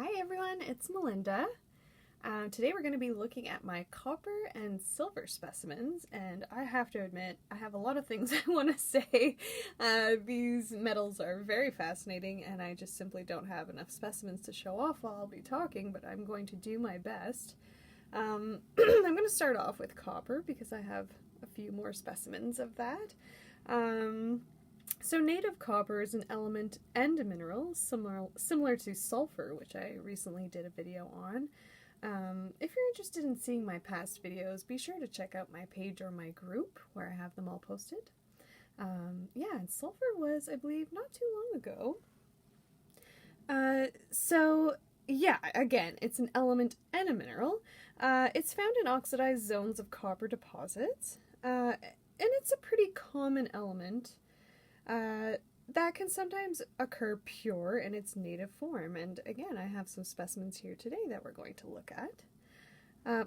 Hi everyone, it's Melinda. Today we're going to be looking at my copper and silver specimens, and I have to admit I have a lot of things I want to say. These metals are very fascinating and I just simply don't have enough specimens to show off while I'll be talking, but I'm going to do my best. I'm going to start off with copper because I have a few more specimens of that. So native copper is an element and a mineral similar to sulfur, which I recently did a video on. If you're interested in seeing my past videos, be sure to check out my page or my group where I have them all posted. Yeah, and sulfur was, I believe, not too long ago. So yeah, again, it's an element and a mineral. It's found in oxidized zones of copper deposits, and it's a pretty common element. That can sometimes occur pure in its native form, and again, I have some specimens here today that we're going to look at.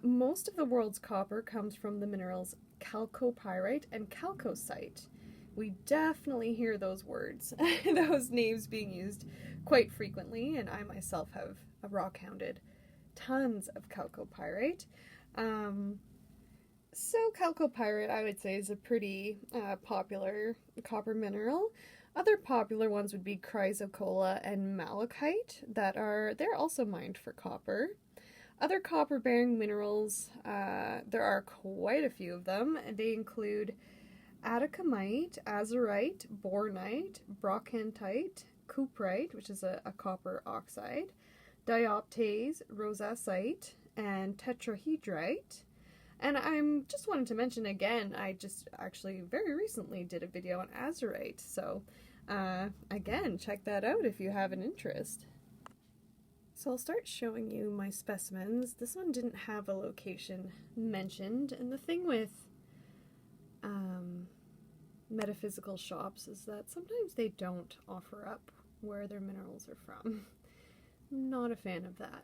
Most of the world's copper comes from the minerals chalcopyrite and chalcocite. We definitely hear those words, those names being used quite frequently, and I myself have rock hounded tons of chalcopyrite. So chalcopyrite, I would say, is a pretty popular copper mineral. Other popular ones would be Chrysocolla and Malachite they're also mined for copper. Other copper-bearing minerals, there are quite a few of them. They include atacamite, azurite, bornite, brochantite, cuprite, which is a copper oxide, dioptase, rosacite, and tetrahedrite. And I'm just wanted to mention again, I just actually very recently did a video on azurite, so again, check that out if you have an interest. So I'll start showing you my specimens. This one didn't have a location mentioned, and the thing with metaphysical shops is that sometimes they don't offer up where their minerals are from. Not a fan of that.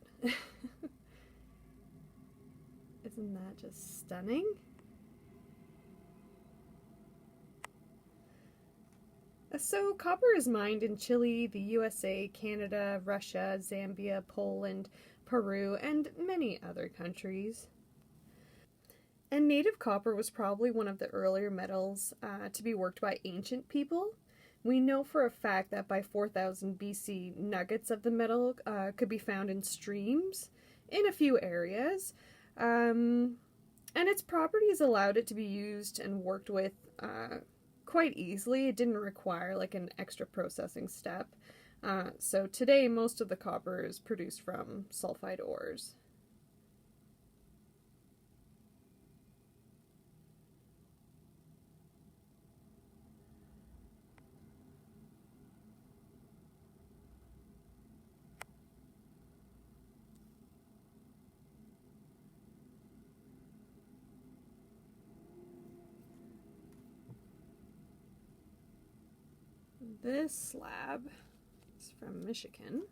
Isn't that just stunning? So copper is mined in Chile, the USA, Canada, Russia, Zambia, Poland, Peru, and many other countries. And native copper was probably one of the earlier metals to be worked by ancient people. We know for a fact that by 4000 BC, nuggets of the metal could be found in streams in a few areas. And its properties allowed it to be used and worked with quite easily. It didn't require like an extra processing step. So today most of the copper is produced from sulfide ores. This slab is from Michigan.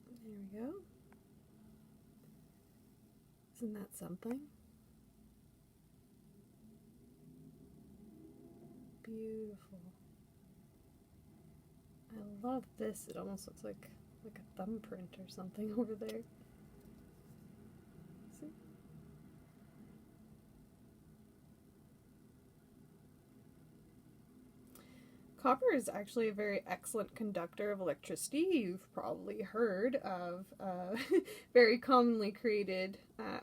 There we go. Isn't that something? Beautiful. I love this. It almost looks like a thumbprint or something over there. See? Copper is actually a very excellent conductor of electricity. You've probably heard of a very commonly created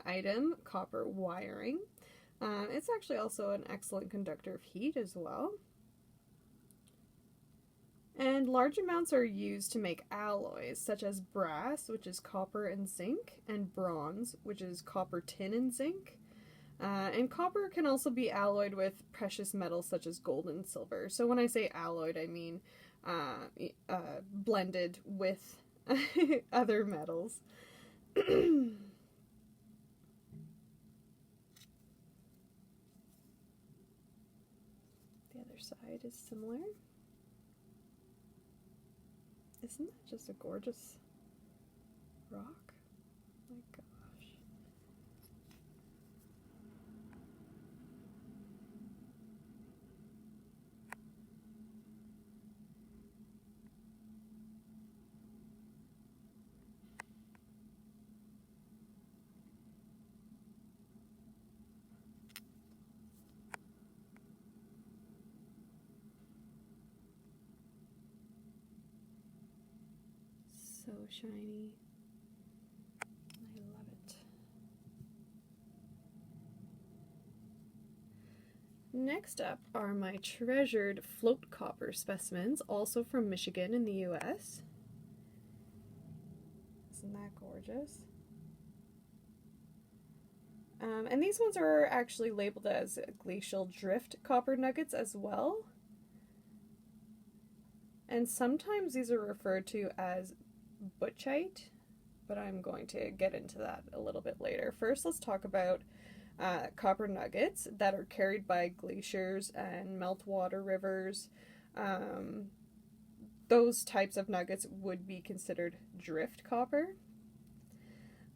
item, copper wiring. It's actually also an excellent conductor of heat as well. And large amounts are used to make alloys, such as brass, which is copper and zinc, and bronze, which is copper, tin, and zinc. And copper can also be alloyed with precious metals such as gold and silver. So when I say alloyed, I mean blended with other metals. The other side is similar. Isn't that just a gorgeous rock? My gosh. shiny. I love it. Next up are my treasured float copper specimens, also from Michigan in the US. Isn't that gorgeous? And these ones are actually labeled as glacial drift copper nuggets as well. And sometimes these are referred to as butchite, but I'm going to get into that a little bit later. First, let's talk about copper nuggets that are carried by glaciers and meltwater rivers. Those types of nuggets would be considered drift copper.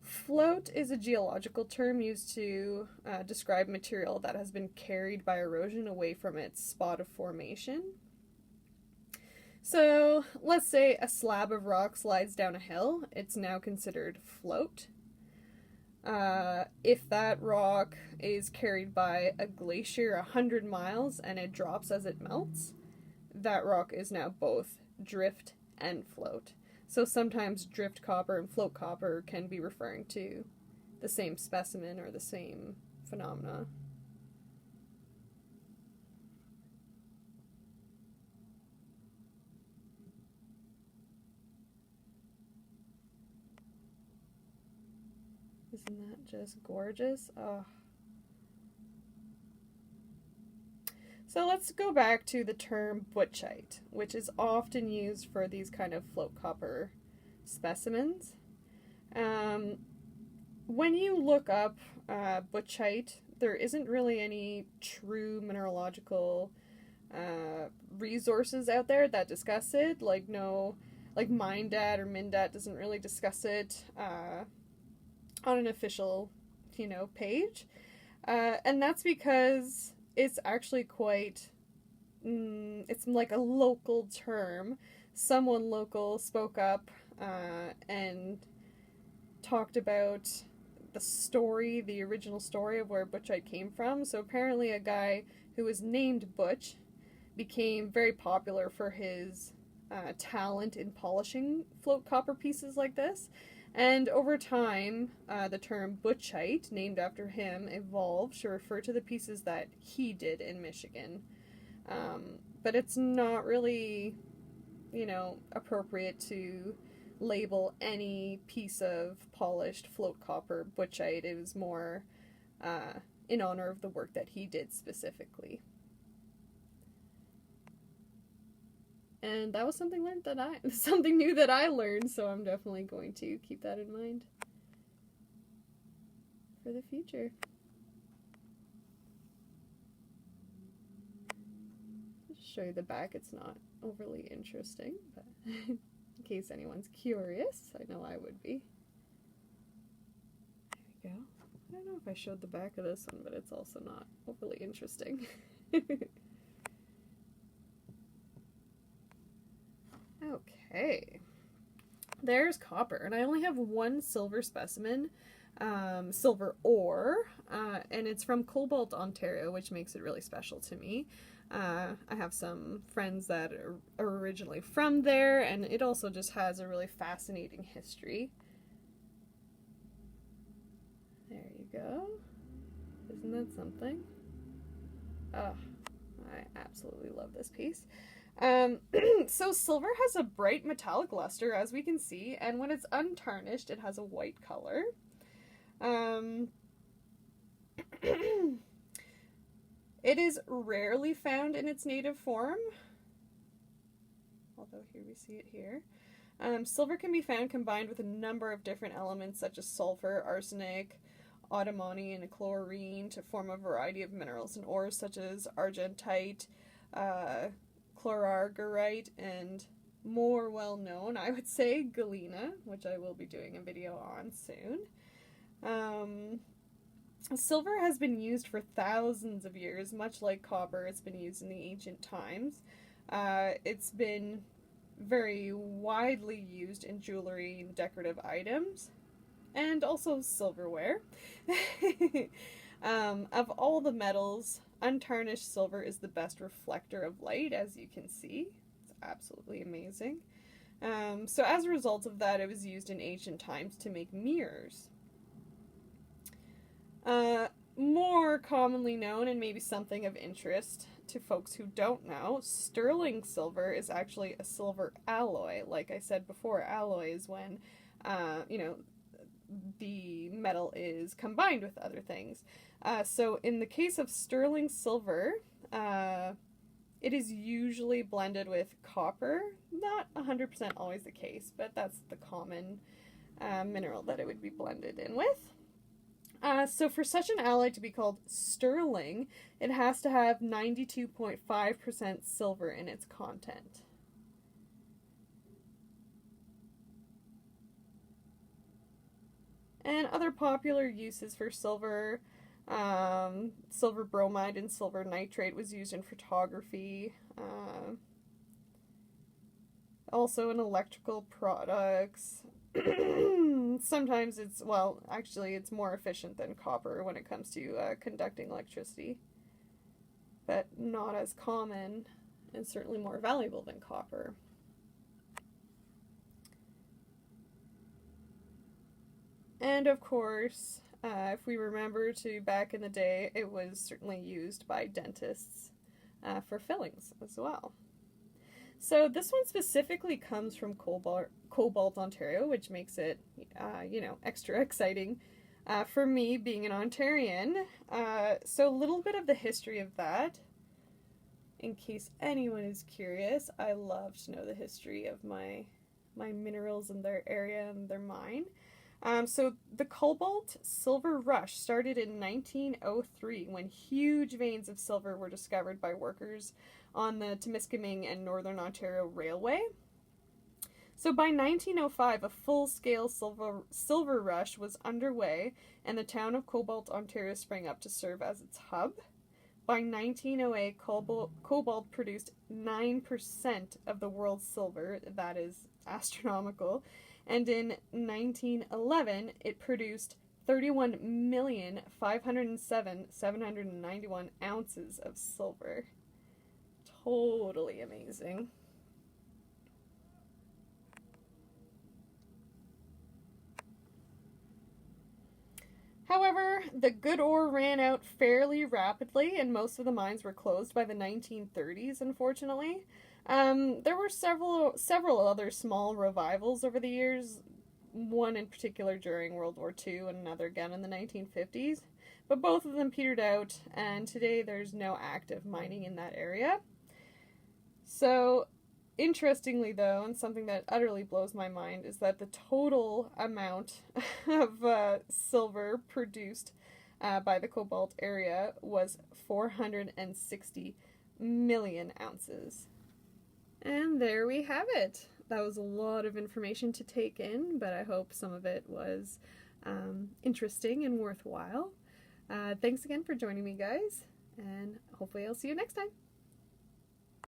Float is a geological term used to describe material that has been carried by erosion away from its spot of formation. So let's say a slab of rock slides down a hill, it's now considered float. If that rock is carried by a glacier 100 miles and it drops as it melts, that rock is now both drift and float. So sometimes drift copper and float copper can be referring to the same specimen or the same phenomena. Isn't that just gorgeous? Oh. So let's go back to the term butchite, which is often used for these kind of float copper specimens. When you look up butchite, there isn't really any true mineralogical resources out there that discuss it. Like MindDat or MinDat doesn't really discuss it on an official, page. And that's because it's actually quite, it's like a local term. Someone local spoke up and talked about the original story of where butchite came from. So apparently a guy who was named Butch became very popular for his talent in polishing float copper pieces like this. And over time, the term butchite, named after him, evolved to refer to the pieces that he did in Michigan. But it's not really, appropriate to label any piece of polished float copper butchite. It was more in honor of the work that he did specifically. And that was something new that I learned, so I'm definitely going to keep that in mind for the future. I'll just show you the back. It's not overly interesting, but in case anyone's curious, I know I would be. There we go. I don't know if I showed the back of this one, but it's also not overly interesting. Okay, there's copper, and I only have one silver specimen, silver ore, and it's from Cobalt, Ontario, which makes it really special to me. I have some friends that are originally from there, and it also just has a really fascinating history. There you go. Isn't that something? Oh, I absolutely love this piece. So silver has a bright metallic luster, as we can see, and when it's untarnished, it has a white color. It is rarely found in its native form, although here we see it here. Silver can be found combined with a number of different elements such as sulfur, arsenic, antimony, and chlorine to form a variety of minerals and ores such as argentite, chlorargyrite, and more well known, I would say, galena, which I will be doing a video on soon. Silver has been used for thousands of years, much like copper. It's been used in the ancient times. It's been very widely used in jewelry and decorative items, and also silverware. Of all the metals, untarnished silver is the best reflector of light, as you can see. It's absolutely amazing. So as a result of that, it was used in ancient times to make mirrors. More commonly known, and maybe something of interest to folks who don't know, sterling silver is actually a silver alloy. Like I said before, alloy is when, the metal is combined with other things. So in the case of sterling silver, it is usually blended with copper. Not 100% always the case, but that's the common mineral that it would be blended in with. So for such an alloy to be called sterling, it has to have 92.5% silver in its content. And other popular uses for silver, silver bromide and silver nitrate was used in photography, also in electrical products. Sometimes it's more efficient than copper when it comes to conducting electricity, but not as common and certainly more valuable than copper. And of course, if we remember to back in the day, it was certainly used by dentists for fillings as well. So this one specifically comes from Cobalt, Ontario, which makes it, extra exciting for me being an Ontarian. So a little bit of the history of that, in case anyone is curious. I love to know the history of my minerals and their area and their mine. So the cobalt silver rush started in 1903 when huge veins of silver were discovered by workers on the Temiskaming and Northern Ontario Railway. So by 1905, a full-scale silver rush was underway, and the town of Cobalt, Ontario sprang up to serve as its hub. By 1908, cobalt produced 9% of the world's silver. That is astronomical. And in 1911, it produced 31,507,791 ounces of silver. Totally amazing. However, the good ore ran out fairly rapidly, and most of the mines were closed by the 1930s, unfortunately. There were several other small revivals over the years, one in particular during World War II and another again in the 1950s, but both of them petered out, and today there's no active mining in that area. So, interestingly though, and something that utterly blows my mind, is that the total amount of silver produced by the cobalt area was 460 million ounces. And there we have it. That was a lot of information to take in, but I hope some of it was interesting and worthwhile. Thanks again for joining me, guys, and hopefully I'll see you next time.